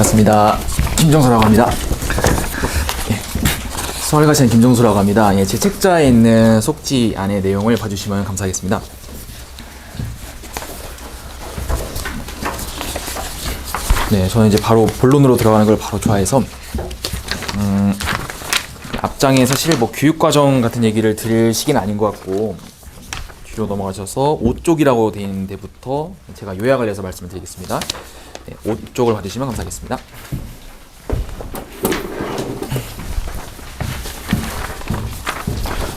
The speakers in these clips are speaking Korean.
반갑습니다. 김정수라고 합니다. 서울가시는 김정수라고 합니다. 제 책자에 있는 속지 안의 내용을 봐주시면 감사하겠습니다. 네, 저는 이제 바로 본론으로 들어가는 걸 바로 좋아해서 앞장에 사실 뭐 교육과정 같은 얘기를 들을 시기는 아닌 것 같고 뒤로 넘어가셔서 5쪽이라고 되어 있는 데부터 제가 요약을 해서 말씀을 드리겠습니다. 네, 5쪽을 받으시면 감사하겠습니다.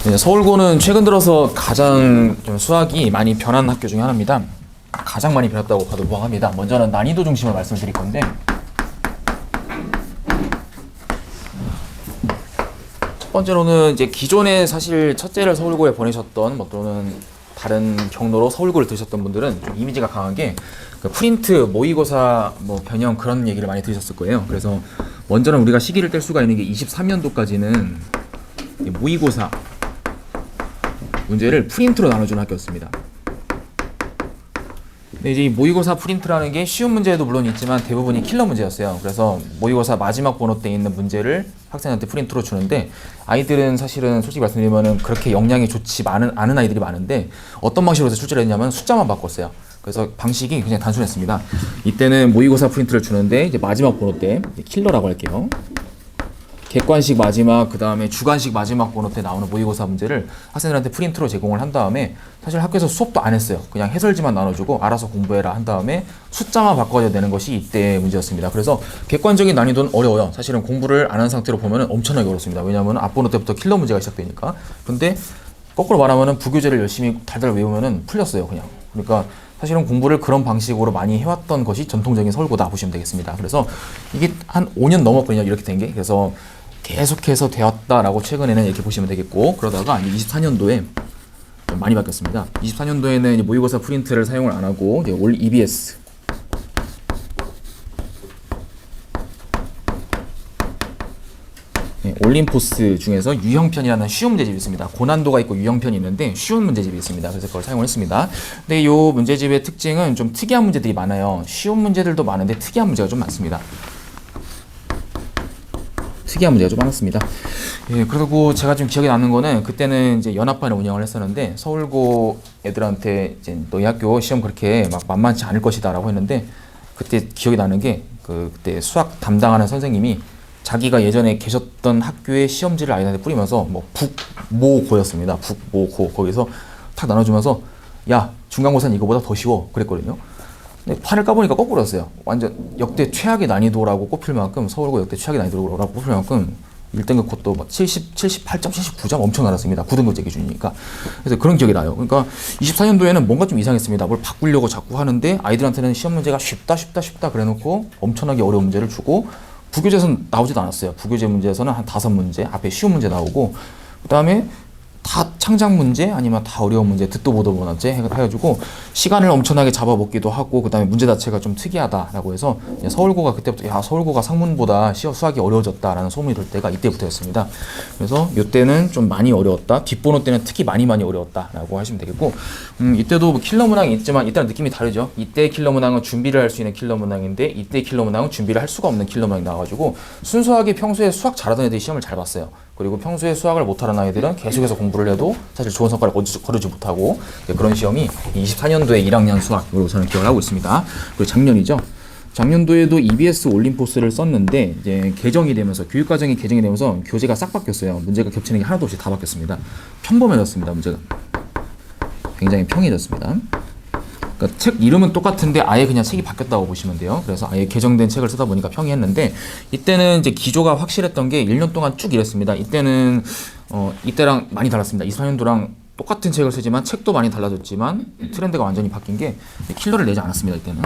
네, 서울고는 최근 들어서 가장 좀 수학이 많이 변한 학교 중에 하나입니다. 가장 많이 변했다고 봐도 무방합니다. 먼저는 난이도 중심을 말씀드릴 건데 첫 번째로는 이제 기존에 사실 첫째를 서울고에 보내셨던 뭐 또는 다른 경로로 서울고를 들으셨던 분들은 좀 이미지가 강한 게 그 프린트, 모의고사, 뭐 변형 그런 얘기를 많이 들으셨을 거예요. 그래서 먼저는 우리가 시기를 뗄 수가 있는 게 23년도까지는 모의고사 문제를 프린트로 나눠주는 학교였습니다. 근데 이제 이 모의고사 프린트라는 게 쉬운 문제도 물론 있지만 대부분이 킬러 문제였어요. 그래서 모의고사 마지막 번호대에 있는 문제를 학생한테 프린트로 주는데 아이들은 사실은 솔직히 말씀드리면 그렇게 역량이 좋지 않은 아이들이 많은데 어떤 방식으로 해서 출제를 했냐면 숫자만 바꿨어요. 그래서 방식이 굉장히 단순했습니다. 이때는 모의고사 프린트를 주는데 이제 마지막 번호대 킬러라고 할게요. 객관식 마지막, 그 다음에 주관식 마지막 번호 때 나오는 모의고사 문제를 학생들한테 프린트로 제공을 한 다음에 사실 학교에서 수업도 안 했어요. 그냥 해설지만 나눠주고 알아서 공부해라 한 다음에 숫자만 바꿔야 되는 것이 이때 문제였습니다. 그래서 객관적인 난이도는 어려워요. 사실은 공부를 안 한 상태로 보면 엄청나게 어렵습니다. 왜냐하면 앞번호 때부터 킬러 문제가 시작되니까. 근데 거꾸로 말하면 부교재를 열심히 달달 외우면 풀렸어요. 그냥. 그러니까 사실은 공부를 그런 방식으로 많이 해왔던 것이 전통적인 서울고다 보시면 되겠습니다. 그래서 이게 한 5년 넘었거든요. 이렇게 된 게. 그래서 계속해서 되었다라고 최근에는 이렇게 보시면 되겠고, 그러다가 24년도에 많이 바뀌었습니다. 24년도에는 모의고사 프린트를 사용을 안 하고 이제 올 EBS 올림포스 중에서 유형편이라는 쉬운 문제집이 있습니다. 고난도가 있고 유형편이 있는데 쉬운 문제집이 있습니다. 그래서 그걸 사용을 했습니다. 근데 이 문제집의 특징은 좀 특이한 문제들이 많아요. 쉬운 문제들도 많은데 특이한 문제가 좀 많습니다. 특이한 문제가 좀 많았습니다. 예, 그리고 제가 좀 기억에 남는 거는 그때는 이제 연합반을 운영을 했었는데 서울고 애들한테 이제 너희 학교 시험 그렇게 막 만만치 않을 것이다라고 했는데 그때 기억이 나는 게 그때 수학 담당하는 선생님이 자기가 예전에 계셨던 학교의 시험지를 아이들한테 뿌리면서 뭐 북모고였습니다. 북모고 거기서 탁 나눠주면서 야 중간고사는 이거보다 더 쉬워 그랬거든요. 근데 판을 까보니까 거꾸로였어요. 완전 역대 최악의 난이도라고 꼽힐 만큼 서울고 역대 최악의 난이도라고 꼽힐 만큼 1등급 컷도 막 78점, 79점 엄청 나왔습니다. 9등급제 기준이니까. 그래서 그런 기억이 나요. 그러니까 24년도에는 뭔가 좀 이상했습니다. 뭘 바꾸려고 자꾸 하는데 아이들한테는 시험 문제가 쉽다 그래놓고 엄청나게 어려운 문제를 주고 부교재에서는 나오지도 않았어요. 부교재 문제에서는 한 5문제, 앞에 쉬운 문제 나오고 그 다음에 다 창작 문제 아니면 다 어려운 문제 듣도 보도 못하지 해가지고 시간을 엄청나게 잡아먹기도 하고 그 다음에 문제 자체가 좀 특이하다라고 해서 서울고가 그때부터 야 서울고가 상문보다 수학이 어려워졌다라는 소문이 돌 때가 이때부터였습니다. 그래서 이때는 좀 많이 어려웠다. 뒷번호 때는 특히 많이 어려웠다라고 하시면 되겠고 이때도 뭐 킬러 문항이 있지만 이때는 느낌이 다르죠. 이때 킬러 문항은 준비를 할 수 있는 킬러 문항인데 이때 킬러 문항은 준비를 할 수가 없는 킬러 문항이 나와가지고 순수하게 평소에 수학 잘하던 애들이 시험을 잘 봤어요. 그리고 평소에 수학을 못하는 아이들은 계속해서 공부를 해도 사실 좋은 성과를 거두지 못하고 그런 시험이 24년도에 1학년 수학으로 저는 기억을 하고 있습니다. 그리고 작년이죠. 작년도에도 EBS 올림포스를 썼는데 이제 개정이 되면서 교육과정이 개정이 되면서 교재가 싹 바뀌었어요. 문제가 겹치는 게 하나도 없이 다 바뀌었습니다. 평범해졌습니다. 문제가 굉장히 평이해졌습니다. 그러니까 책 이름은 똑같은데 아예 그냥 책이 바뀌었다고 보시면 돼요. 그래서 아예 개정된 책을 쓰다 보니까 평이했는데 이때는 이제 기조가 확실했던 게 1년 동안 쭉 이랬습니다. 이때는 이때랑 많이 달랐습니다. 24년도랑 똑같은 책을 쓰지만 책도 많이 달라졌지만 트렌드가 완전히 바뀐 게 킬러를 내지 않았습니다. 이때는.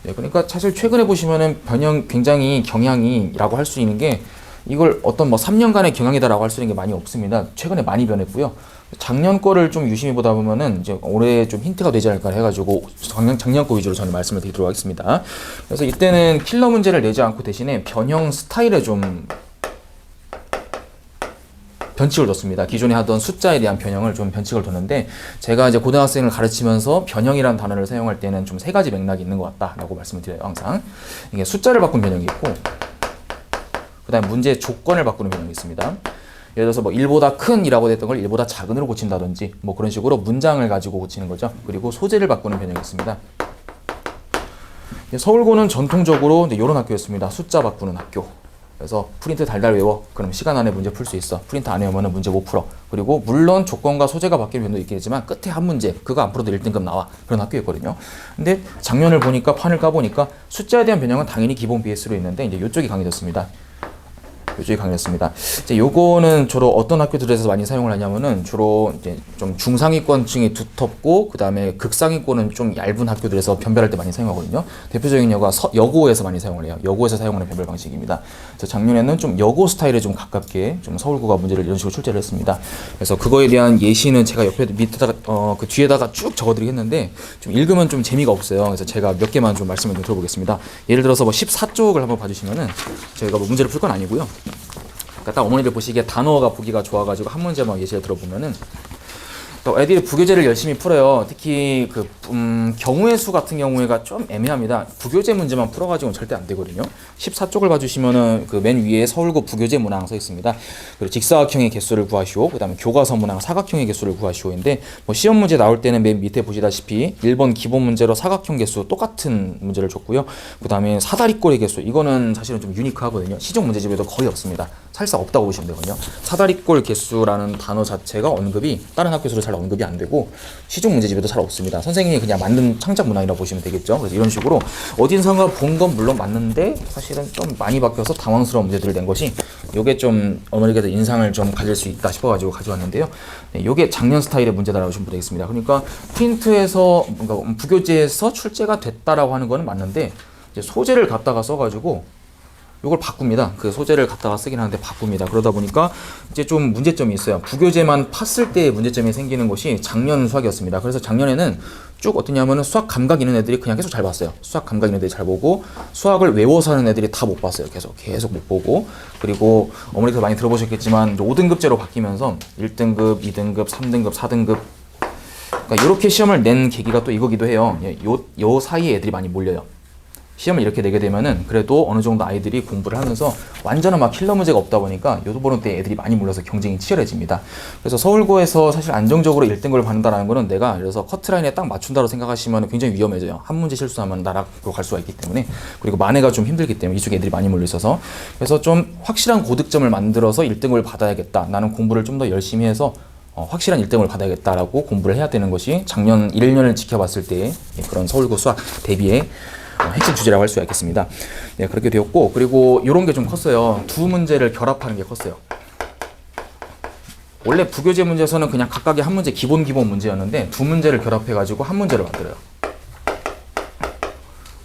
네, 그러니까 사실 최근에 보시면은 변형 굉장히 경향이라고 할 수 있는 게 이걸 어떤 뭐 3년간의 경향이다라고 할 수 있는 게 많이 없습니다. 최근에 많이 변했고요. 작년 거를 좀 유심히 보다 보면은 이제 올해 좀 힌트가 되지 않을까 해가지고 작년 거 위주로 저는 말씀을 드리도록 하겠습니다. 그래서 이때는 킬러 문제를 내지 않고 대신에 변형 스타일에 좀 변칙을 뒀습니다. 기존에 하던 숫자에 대한 변형을 좀 변칙을 뒀는데, 제가 이제 고등학생을 가르치면서 변형이라는 단어를 사용할 때는 좀 세 가지 맥락이 있는 것 같다라고 말씀을 드려요. 항상 이게 숫자를 바꾼 변형이 있고, 그다음에 문제의 조건을 바꾸는 변형이 있습니다. 예를 들어서 뭐 1보다 큰이라고 됐던 걸 1보다 작은으로 고친다든지 뭐 그런 식으로 문장을 가지고 고치는 거죠. 그리고 소재를 바꾸는 변형이 있습니다. 서울고는 전통적으로 이런 학교였습니다. 숫자 바꾸는 학교. 그래서 프린트 달달 외워. 그럼 시간 안에 문제 풀 수 있어. 프린트 안 외우면 문제 못 풀어. 그리고 물론 조건과 소재가 바뀌는 면도 있겠지만 끝에 한 문제, 그거 안 풀어도 1등급 나와. 그런 학교였거든요. 근데 작년을 보니까 판을 까보니까 숫자에 대한 변형은 당연히 기본 BS로 있는데 이제 이쪽이 강해졌습니다. 요쪽이 강했습니다. 이제 요거는 주로 어떤 학교들에서 많이 사용을 하냐면은 주로 이제 좀 중상위권층이 두텁고 그다음에 극상위권은 좀 얇은 학교들에서 변별할 때 많이 사용하거든요. 대표적인 여고가 여고에서 많이 사용을 해요. 여고에서 사용하는 변별 방식입니다. 그래서 작년에는 좀 여고 스타일에 좀 가깝게 좀 서울고가 문제를 이런 식으로 출제를 했습니다. 그래서 그거에 대한 예시는 제가 옆에 밑에다가 그 뒤에다가 쭉 적어드리긴 했는데 좀 읽으면 좀 재미가 없어요. 그래서 제가 몇 개만 좀 말씀을 좀 들어보겠습니다. 예를 들어서 뭐 14쪽을 한번 봐주시면은 저희가 뭐 문제를 풀 건 아니고요. 그러니까 딱 어머니들 보시기에 단어가 보기가 좋아가지고 한 문제만 예시를 들어보면은 또 애들이 부교재를 열심히 풀어요. 특히 그 경우의 수 같은 경우에가 좀 애매합니다. 부교재 문제만 풀어가지고는 절대 안 되거든요. 14쪽을 봐주시면은 그 맨 위에 서울고 부교재 문항 써 있습니다. 그리고 직사각형의 개수를 구하시오. 그다음에 교과서 문항 사각형의 개수를 구하시오인데 뭐 시험 문제 나올 때는 맨 밑에 보시다시피 1번 기본 문제로 사각형 개수 똑같은 문제를 줬고요. 그다음에 사다리꼴의 개수 이거는 사실은 좀 유니크하거든요. 시중 문제집에도 거의 없습니다. 사실상 없다고 보시면 되거든요. 사다리꼴 개수라는 단어 자체가 언급이 다른 학교에서도 잘 언급이 안 되고 시중 문제집에도 잘 없습니다. 선생님이 그냥 만든 창작 문항이라고 보시면 되겠죠. 그래서 이런 식으로 어딘가가 본 건 물론 맞는데 사실은 좀 많이 바뀌어서 당황스러운 문제들을 낸 것이 요게 좀 어머니께서 인상을 좀 가질 수 있다 싶어가지고 가져왔는데요. 네, 요게 작년 스타일의 문제다라고 보시면 되겠습니다. 그러니까 프린트에서 뭔가 부교재에서 출제가 됐다라고 하는 거는 맞는데 이제 소재를 갖다가 써가지고 이걸 바꿉니다. 그 소재를 갖다가 쓰긴 하는데 바꿉니다. 그러다 보니까 이제 좀 문제점이 있어요. 부교재만 팠을 때 문제점이 생기는 것이 작년 수학이었습니다. 그래서 작년에는 쭉 어떠냐면은 수학 감각 있는 애들이 그냥 계속 잘 봤어요. 수학 감각 있는 애들이 잘 보고 수학을 외워서 하는 애들이 다 못 봤어요. 계속 못 보고 그리고 어머니도 많이 들어보셨겠지만 5등급제로 바뀌면서 1등급, 2등급, 3등급, 4등급 그러니까 이렇게 시험을 낸 계기가 또 이거기도 해요. 요 사이에 애들이 많이 몰려요. 시험을 이렇게 내게 되면은 그래도 어느 정도 아이들이 공부를 하면서 완전한 막 킬러 문제가 없다 보니까 요 보는 때 애들이 많이 몰려서 경쟁이 치열해집니다. 그래서 서울고에서 사실 안정적으로 1등급을 받는다라는 거는 내가 예를 들어서 커트라인에 딱 맞춘다고 생각하시면 굉장히 위험해져요. 한 문제 실수하면 나락으로 갈 수가 있기 때문에 그리고 만회가 좀 힘들기 때문에 이쪽에 애들이 많이 몰려 있어서 그래서 좀 확실한 고득점을 만들어서 1등급을 받아야겠다. 나는 공부를 좀 더 열심히 해서 확실한 1등을 받아야겠다라고 공부를 해야 되는 것이 작년 1년을 지켜봤을 때 그런 서울고 수학 대비의 핵심 주제라고 할 수가 있겠습니다. 네, 그렇게 되었고 그리고 이런 게 좀 컸어요. 두 문제를 결합하는 게 컸어요. 원래 부교재 문제에서는 그냥 각각의 한 문제 기본 문제였는데 두 문제를 결합해가지고 한 문제를 만들어요.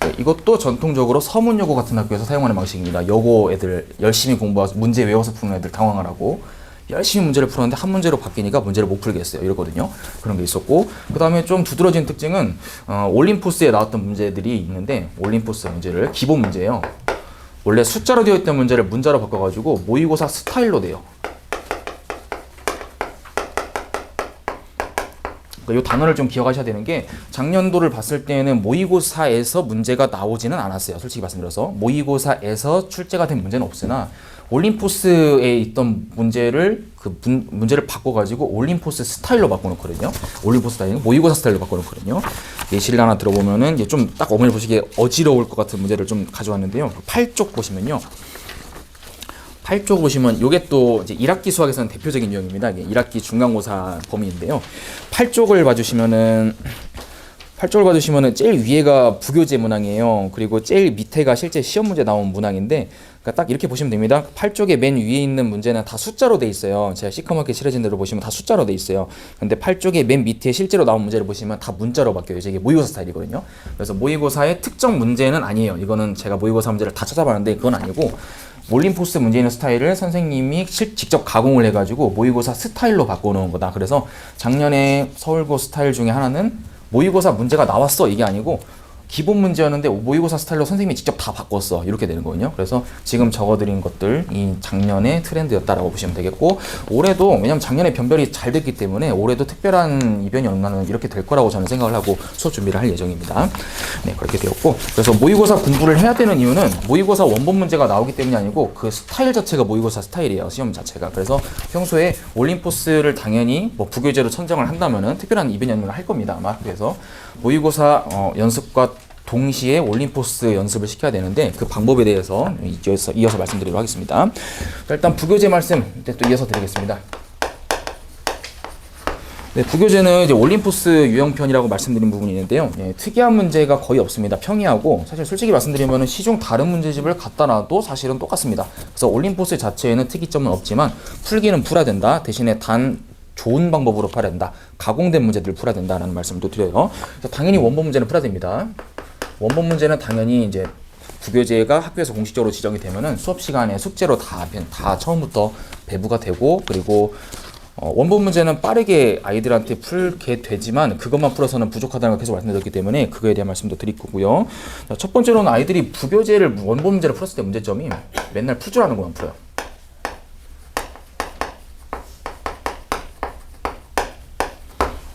네, 이것도 전통적으로 서문여고 같은 학교에서 사용하는 방식입니다. 여고 애들 열심히 공부해서 문제 외워서 푸는 애들 당황을 하고 열심히 문제를 풀었는데 한 문제로 바뀌니까 문제를 못 풀겠어요. 이러거든요. 그런 게 있었고 그 다음에 좀 두드러진 특징은 올림포스에 나왔던 문제들이 있는데 올림포스 문제를 기본 문제예요. 원래 숫자로 되어 있던 문제를 문자로 바꿔가지고 모의고사 스타일로 돼요. 이 단어를 좀 기억하셔야 되는 게 작년도를 봤을 때는 모의고사에서 문제가 나오지는 않았어요. 솔직히 말씀드려서 모의고사에서 출제가 된 문제는 없으나 올림포스에 있던 문제를 문제를 바꿔가지고 올림포스 스타일로 바꿔놓거든요. 올림포스 스타일, 모의고사 스타일로 바꿔놓거든요. 예시를 하나 들어보면은 이제 좀 딱 어머니 보시기에 어지러울 것 같은 문제를 좀 가져왔는데요. 8쪽 보시면요. 8쪽 보시면 이게 또 이제 1학기 수학에서는 대표적인 유형입니다. 이게 1학기 중간고사 범위인데요. 8쪽을 봐주시면은 제일 위에가 부교재 문항이에요. 그리고 제일 밑에가 실제 시험 문제 나온 문항인데 그러니까 딱 이렇게 보시면 됩니다. 8쪽의 맨 위에 있는 문제는 다 숫자로 돼 있어요. 제가 시커멓게 칠해진 대로 보시면 다 숫자로 돼 있어요. 근데 8쪽의 맨 밑에 실제로 나온 문제를 보시면 다 문자로 바뀌어요. 이게 모의고사 스타일이거든요. 그래서 모의고사의 특정 문제는 아니에요. 이거는 제가 모의고사 문제를 다 찾아봤는데 그건 아니고 올림포스 문제 있는 스타일을 선생님이 직접 가공을 해가지고 모의고사 스타일로 바꿔놓은 거다. 그래서 작년에 서울고 스타일 중에 하나는 모의고사 문제가 나왔어 이게 아니고 기본 문제였는데 모의고사 스타일로 선생님이 직접 다 바꿨어. 이렇게 되는 거거든요. 그래서 지금 적어드린 것들이 작년의 트렌드였다라고 보시면 되겠고, 올해도 왜냐면 작년에 변별이 잘 됐기 때문에 올해도 특별한 이변이 없나는 이렇게 될 거라고 저는 생각을 하고 수업 준비를 할 예정입니다. 네, 그렇게 되었고, 그래서 모의고사 공부를 해야 되는 이유는 모의고사 원본 문제가 나오기 때문이 아니고 그 스타일 자체가 모의고사 스타일이에요. 시험 자체가. 그래서 평소에 올림포스를 당연히 뭐 부교재로 천정을 한다면은 특별한 이변이 없는 걸 할 겁니다. 아마. 그래서 모의고사 연습과 동시에 올림포스 연습을 시켜야 되는데 그 방법에 대해서 이어서 말씀드리도록 하겠습니다. 일단 부교재 말씀 또 이어서 드리겠습니다. 네, 부교재는 이제 올림포스 유형편이라고 말씀드린 부분이 있는데요. 예, 특이한 문제가 거의 없습니다. 평이하고, 사실 솔직히 말씀드리면 시중 다른 문제집을 갖다 놔도 사실은 똑같습니다. 그래서 올림포스 자체에는 특이점은 없지만 풀기는 풀어야 된다. 대신에 단 좋은 방법으로 풀어야 된다. 가공된 문제들을 풀어야 된다라는 말씀을 또 드려요. 당연히 원본 문제는 풀어야 됩니다. 원본 문제는 당연히 이제 부교재가 학교에서 공식적으로 지정이 되면은 수업 시간에 숙제로 다 처음부터 배부가 되고, 그리고 원본 문제는 빠르게 아이들한테 풀게 되지만 그것만 풀어서는 부족하다는 걸 계속 말씀드렸기 때문에 그거에 대한 말씀도 드릴 거고요. 첫 번째로는 아이들이 부교재를 원본 문제를 풀었을 때 문제점이 맨날 풀 줄 아는 것만 풀어요.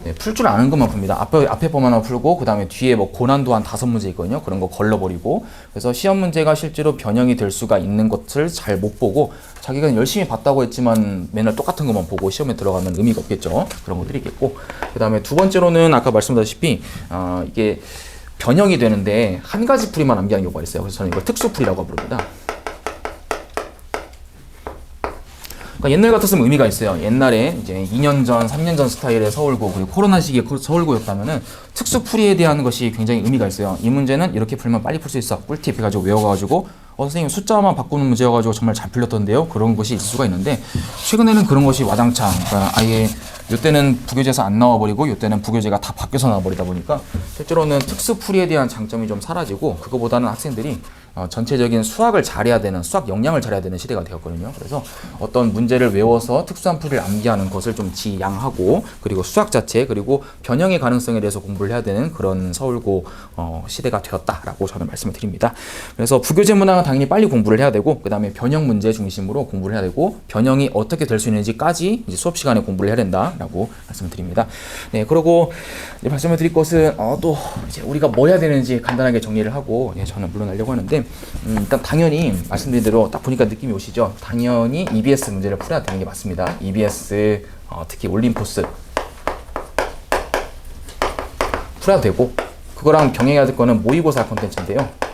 네, 풀 줄 아는 것만 풉니다. 앞에 범 하나 풀고 그 다음에 뒤에 뭐 고난도 한 5문제 있거든요. 그런 거 걸러버리고, 그래서 시험 문제가 실제로 변형이 될 수가 있는 것을 잘 못 보고 자기가 열심히 봤다고 했지만 맨날 똑같은 것만 보고 시험에 들어가면 의미가 없겠죠. 그런 것들이 있겠고, 그 다음에 두 번째로는 아까 말씀드렸다시피 이게 변형이 되는데 한 가지 풀이만 암기하는 경우가 있어요. 그래서 저는 이걸 특수풀이라고 부릅니다. 옛날 같았으면 의미가 있어요. 옛날에 이제 2년 전, 3년 전 스타일의 서울고, 그리고 코로나 시기에 서울고였다면은 특수풀이에 대한 것이 굉장히 의미가 있어요. 이 문제는 이렇게 풀면 빨리 풀 수 있어. 꿀팁 해가지고 외워가지고, 선생님 숫자만 바꾸는 문제여가지고 정말 잘 풀렸던데요. 그런 것이 있을 수가 있는데, 최근에는 그런 것이 와장창, 그러니까 아예 요때는 부교재에서 안 나와버리고 요때는 부교재가 다 바뀌어서 나와버리다 보니까 실제로는 특수풀이에 대한 장점이 좀 사라지고, 그거보다는 학생들이 전체적인 수학을 잘해야 되는, 수학 역량을 잘해야 되는 시대가 되었거든요. 그래서 어떤 문제를 외워서 특수한 풀이를 암기하는 것을 좀 지양하고, 그리고 수학 자체, 그리고 변형의 가능성에 대해서 공부를 해야 되는 그런 서울고 시대가 되었다라고 저는 말씀을 드립니다. 그래서 부교재 문항은 당연히 빨리 공부를 해야 되고, 그 다음에 변형 문제 중심으로 공부를 해야 되고, 변형이 어떻게 될 수 있는지까지 이제 수업 시간에 공부를 해야 된다라고 말씀을 드립니다. 네, 그리고 말씀을 드릴 것은 또 이제 우리가 뭐 해야 되는지 간단하게 정리를 하고 저는 물러나려고 하는데, 일단 당연히 말씀드린 대로 딱 보니까 느낌이 오시죠? 당연히 EBS 문제를 풀어야 되는 게 맞습니다. EBS 특히 올림포스 풀어야 되고, 그거랑 병행해야 될 거는 모의고사 컨텐츠인데요.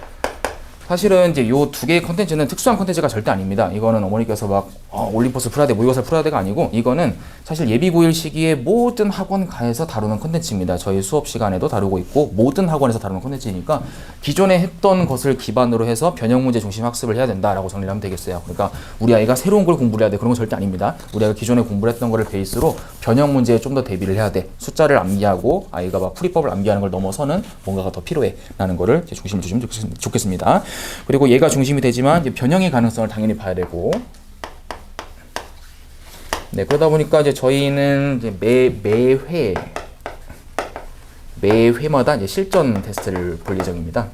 사실은 이제 요 두 개의 컨텐츠는 특수한 컨텐츠가 절대 아닙니다. 이거는 어머니께서 막 올림포스 풀어야 돼, 모의고사 풀어야 돼가 아니고, 이거는 사실 예비 고일 시기에 모든 학원가에서 다루는 컨텐츠입니다. 저희 수업 시간에도 다루고 있고 모든 학원에서 다루는 컨텐츠니까 기존에 했던 것을 기반으로 해서 변형 문제 중심 학습을 해야 된다라고 정리를 하면 되겠어요. 그러니까 우리 아이가 새로운 걸 공부를 해야 돼, 그런 건 절대 아닙니다. 우리 아이가 기존에 공부를 했던 거를 베이스로 변형 문제에 좀 더 대비를 해야 돼. 숫자를 암기하고 아이가 막 풀이법을 암기하는 걸 넘어서는 뭔가가 더 필요해 라는 거를 중심을 주시면 좋겠습니다. 그리고 얘가 중심이 되지만 이제 변형의 가능성을 당연히 봐야 되고, 네, 그러다 보니까 이제 저희는 이제 매회마다 이제 실전 테스트를 볼 예정입니다.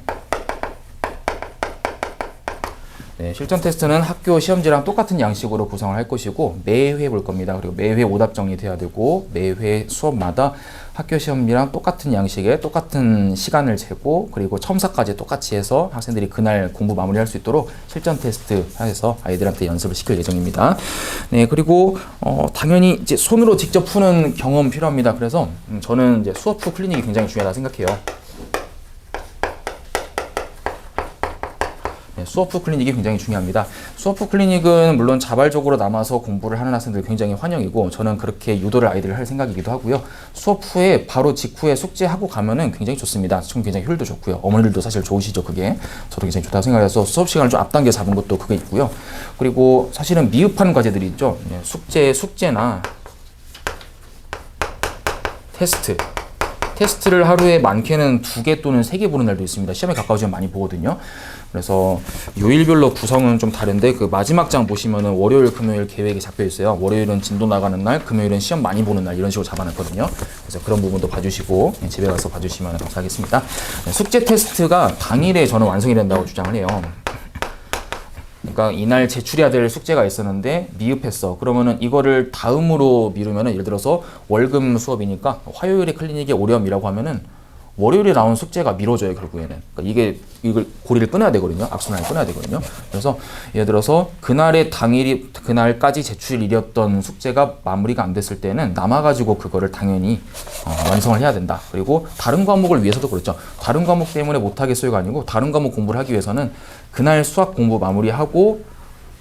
네, 실전 테스트는 학교 시험지랑 똑같은 양식으로 구성을 할 것이고 매회 볼 겁니다. 그리고 매회 오답 정리돼야 되고, 매회 수업마다 학교 시험지랑 똑같은 양식에 똑같은 시간을 재고, 그리고 첨삭까지 똑같이 해서 학생들이 그날 공부 마무리할 수 있도록 실전 테스트 해서 아이들한테 연습을 시킬 예정입니다. 네, 그리고 당연히 이제 손으로 직접 푸는 경험 필요합니다. 그래서 저는 이제 수업 후 클리닉이 굉장히 중요하다 생각해요. 수업 후 클리닉이 굉장히 중요합니다. 수업 후 클리닉은 물론 자발적으로 남아서 공부를 하는 학생들 굉장히 환영이고, 저는 그렇게 유도를 아이들을 할 생각이기도 하고요. 수업 후에 바로 직후에 숙제하고 가면은 굉장히 좋습니다. 좀 굉장히 효율도 좋고요. 어머니들도 사실 좋으시죠, 그게. 저도 굉장히 좋다고 생각해서 수업 시간을 좀 앞당겨 잡은 것도 그게 있고요. 그리고 사실은 미흡한 과제들이 있죠. 테스트를 하루에 많게는 2개 또는 3개 보는 날도 있습니다. 시험에 가까워지면 많이 보거든요. 그래서 요일별로 구성은 좀 다른데 그 마지막 장 보시면은 월요일, 금요일 계획이 잡혀 있어요. 월요일은 진도 나가는 날, 금요일은 시험 많이 보는 날 이런 식으로 잡아놨거든요. 그래서 그런 부분도 봐주시고 집에 가서 봐주시면 감사하겠습니다. 숙제 테스트가 당일에 저는 완성이 된다고 주장을 해요. 그러니까 이날 제출해야 될 숙제가 있었는데 미흡했어. 그러면은 이거를 다음으로 미루면은 예를 들어서 월금 수업이니까 화요일에 클리닉에 오렴이라고 하면은 월요일에 나온 숙제가 미뤄져요, 결국에는. 그러니까 이걸 고리를 끊어야 되거든요. 악순환을 끊어야 되거든요. 그래서 예를 들어서 그날까지 제출일이었던 숙제가 마무리가 안 됐을 때는 남아가지고 그거를 당연히 완성을 해야 된다. 그리고 다른 과목을 위해서도 그렇죠. 다른 과목 때문에 못하겠어요가 아니고 다른 과목 공부를 하기 위해서는 그날 수학 공부 마무리하고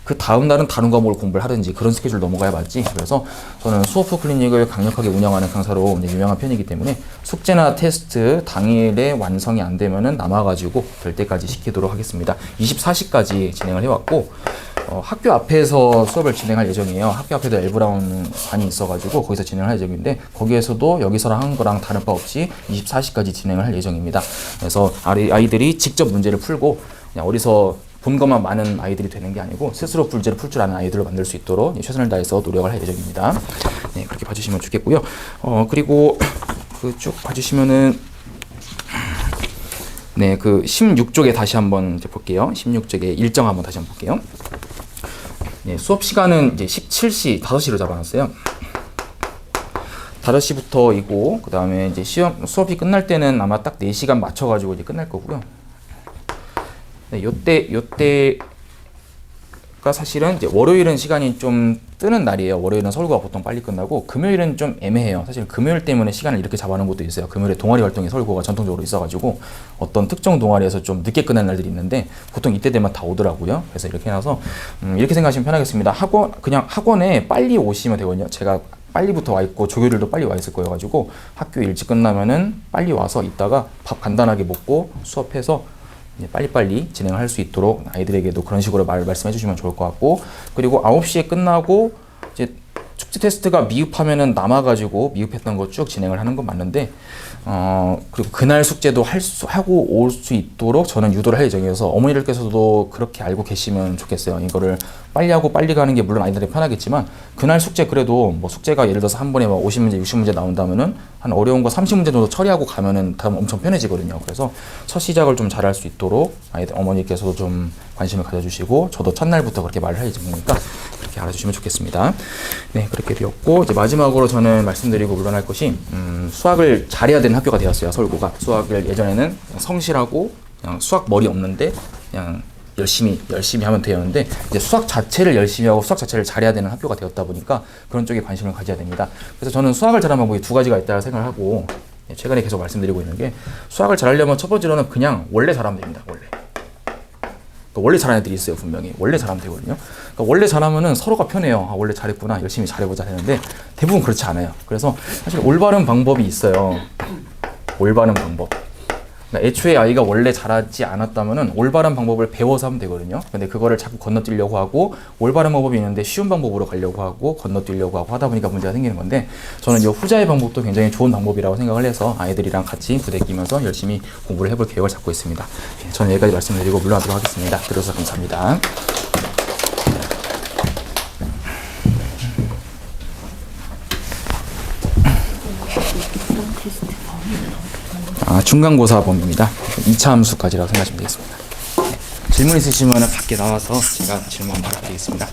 그 다음 날은 다른 과목을 공부를 하든지 그런 스케줄 넘어가야 맞지. 그래서 저는 수어프 클리닉을 강력하게 운영하는 강사로 유명한 편이기 때문에 숙제나 테스트 당일에 완성이 안 되면은 남아가지고 될 때까지 시키도록 하겠습니다. 24시까지 진행을 해왔고 학교 앞에서 수업을 진행할 예정이에요. 학교 앞에도 엘브라운 반이 있어가지고 거기서 진행을 할 예정인데 거기에서도 여기서랑 한 거랑 다른 바 없이 24시까지 진행을 할 예정입니다. 그래서 아이들이 직접 문제를 풀고 그냥 어디서 본 것만 많은 아이들이 되는 게 아니고 스스로 문제를 풀 줄 아는 아이들을 만들 수 있도록 최선을 다해서 노력을 할 예정입니다. 네, 그렇게 봐주시면 좋겠고요. 그리고 그 쭉 봐주시면은 네, 그 16쪽에 다시 한번 이제 볼게요. 16쪽에 일정 한번 다시 한번 볼게요. 네, 수업 시간은 이제 17시, 5시로 잡아놨어요. 5시부터이고 그 다음에 이제 수업이 끝날 때는 아마 딱 4시간 맞춰가지고 이제 끝날 거고요. 네, 요때가 사실은 이제 월요일은 시간이 좀 뜨는 날이에요. 월요일은 서울고가 보통 빨리 끝나고 금요일은 좀 애매해요. 사실 금요일 때문에 시간을 이렇게 잡아놓은 것도 있어요. 금요일에 동아리 활동이 서울고가 전통적으로 있어가지고 어떤 특정 동아리에서 좀 늦게 끝나는 날들이 있는데 보통 이때 되면 다 오더라고요. 그래서 이렇게 해놔서 이렇게 생각하시면 편하겠습니다. 그냥 학원에 빨리 오시면 되거든요. 제가 빨리부터 와 있고 조교들도 빨리 와 있을 거여가지고 학교 일찍 끝나면은 빨리 와서 있다가 밥 간단하게 먹고 수업해서 빨리빨리 진행을 할 수 있도록 아이들에게도 그런 식으로 말씀해 주시면 좋을 것 같고 그리고 9시에 끝나고 이제 축제 테스트가 미흡하면은 남아가지고 미흡했던 거 쭉 진행을 하는 건 맞는데 그리고 그날 숙제도 하고 올 수 있도록 저는 유도를 할 예정이어서 어머니들께서도 그렇게 알고 계시면 좋겠어요. 이거를 빨리 하고 빨리 가는 게 물론 아이들이 편하겠지만 그날 숙제 그래도 뭐 숙제가 예를 들어서 한 번에 막 50문제, 60문제 나온다면은 한 어려운 거 30문제 정도 처리하고 가면은 다음 엄청 편해지거든요. 그래서 첫 시작을 좀 잘할 수 있도록 어머니께서도 좀 관심을 가져주시고 저도 첫날부터 그렇게 말을 할 예정이니까 그렇게 알아주시면 좋겠습니다. 네, 그렇게 되었고 이제 마지막으로 저는 말씀드리고 물러날 것이 수학을 잘해야 되는 학교가 되었어요. 서울고가 수학을 예전에는 성실하고 그냥 수학 머리 없는데 그냥 열심히 하면 되었는데 이제 수학 자체를 열심히 하고 수학 자체를 잘해야 되는 학교가 되었다 보니까 그런 쪽에 관심을 가져야 됩니다. 그래서 저는 수학을 잘하는 방법이 2가지가 있다고 생각을 하고 최근에 계속 말씀드리고 있는 게 수학을 잘하려면 첫 번째로는 그냥 원래 잘하면 됩니다. 원래 잘하는 애들이 있어요. 분명히 원래 잘하면 되거든요. 그러니까 원래 잘하면은 서로가 편해요. 원래 잘했구나, 열심히 잘해보자 하는데 대부분 그렇지 않아요. 그래서 사실 올바른 방법이 있어요. 올바른 방법. 그러니까 애초에 아이가 원래 잘하지 않았다면은 올바른 방법을 배워서 하면 되거든요. 근데 그거를 자꾸 건너뛰려고 하고 올바른 방법이 있는데 쉬운 방법으로 가려고 하고 건너뛰려고 하고 하다 보니까 문제가 생기는 건데 저는 이 후자의 방법도 굉장히 좋은 방법이라고 생각을 해서 아이들이랑 같이 부대끼면서 열심히 공부를 해볼 계획을 잡고 있습니다. 저는 여기까지 말씀드리고 물러나도록 하겠습니다. 들어주셔서 감사합니다. 중간고사 범위입니다. 2차 함수까지라고 생각하시면 되겠습니다. 네. 질문 있으시면 밖에 나와서 제가 질문 받아드리겠습니다.